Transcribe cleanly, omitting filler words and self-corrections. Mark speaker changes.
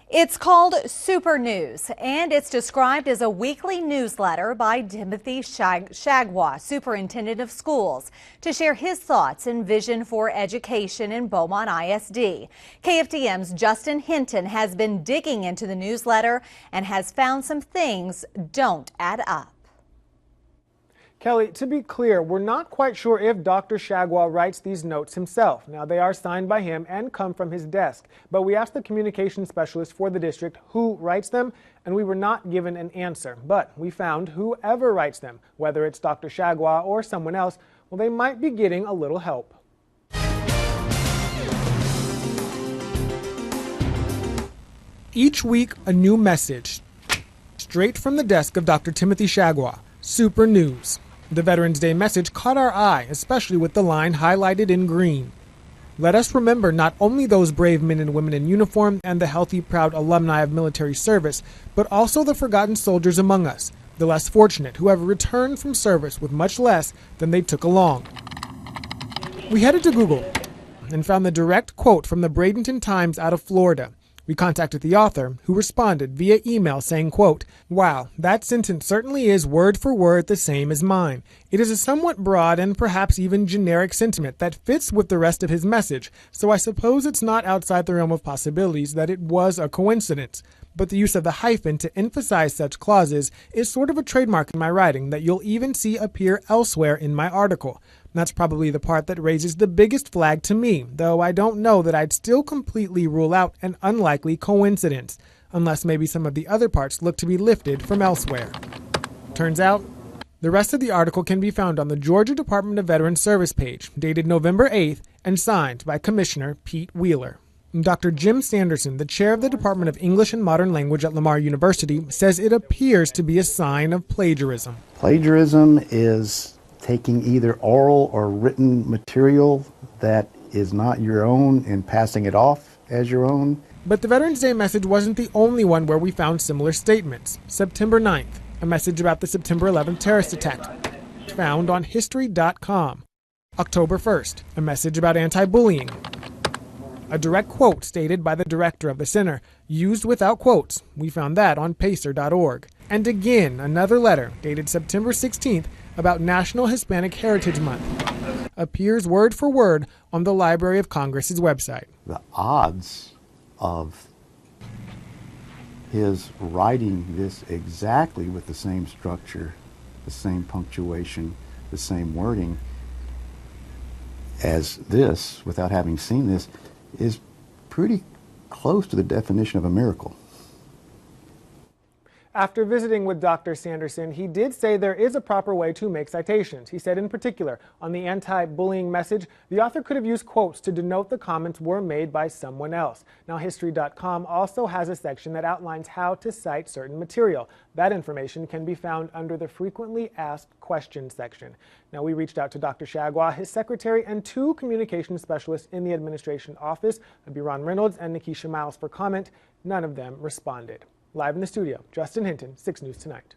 Speaker 1: It's called Super News, and it's described as a weekly newsletter by Timothy Shagwa, Superintendent of Schools, to share his thoughts and vision for education in Beaumont ISD. KFDM's Justin Hinton has been digging into the newsletter and has found some things don't add up.
Speaker 2: Kelly, to be clear, we're not quite sure if Dr. Shagwa writes these notes himself. Now, they are signed by him and come from his desk, but we asked the communication specialist for the district who writes them, and we were not given an answer. But we found whoever writes them, whether it's Dr. Shagwa or someone else, well, they might be getting a little help. Each week, a new message, straight from the desk of Dr. Timothy Shagwa, Super News. The Veterans Day message caught our eye, especially with the line highlighted in green. Let us remember not only those brave men and women in uniform and the healthy, proud alumni of military service, but also the forgotten soldiers among us, the less fortunate who have returned from service with much less than they took along. We headed to Google and found the direct quote from the Bradenton Times out of Florida. We contacted the author, who responded via email saying, quote, "Wow, that sentence certainly is word for word the same as mine. It is a somewhat broad and perhaps even generic sentiment that fits with the rest of his message, so I suppose it's not outside the realm of possibilities that it was a coincidence. But the use of the hyphen to emphasize such clauses is sort of a trademark in my writing that you'll even see appear elsewhere in my article. That's probably the part that raises the biggest flag to me, though I don't know that I'd still completely rule out an unlikely coincidence, unless maybe some of the other parts look to be lifted from elsewhere." Turns out, the rest of the article can be found on the Georgia Department of Veterans Service page, dated November 8th and signed by Commissioner Pete Wheeler. Dr. Jim Sanderson, the chair of the Department of English and Modern Language at Lamar University, says it appears to be a sign of plagiarism.
Speaker 3: Plagiarism is taking either oral or written material that is not your own and passing it off as your own.
Speaker 2: But the Veterans Day message wasn't the only one where we found similar statements. September 9th, a message about the September 11th terrorist attack, found on history.com. October 1st, a message about anti-bullying. A direct quote stated by the director of the center, used without quotes. We found that on pacer.org. And again, another letter dated September 16th about National Hispanic Heritage Month. Appears word for word on the Library of Congress's website.
Speaker 3: The odds of his writing this exactly with the same structure, the same punctuation, the same wording as this, without having seen this, is pretty close to the definition of a miracle.
Speaker 2: After visiting with Dr. Sanderson, he did say there is a proper way to make citations. He said in particular, on the anti-bullying message, the author could have used quotes to denote the comments were made by someone else. Now, History.com also has a section that outlines how to cite certain material. That information can be found under the Frequently Asked Questions section. Now, we reached out to Dr. Shagwa, his secretary, and two communication specialists in the administration office, Ron Reynolds and Nikisha Miles, for comment. None of them responded. Live in the studio, Justin Hinton, 6 News Tonight.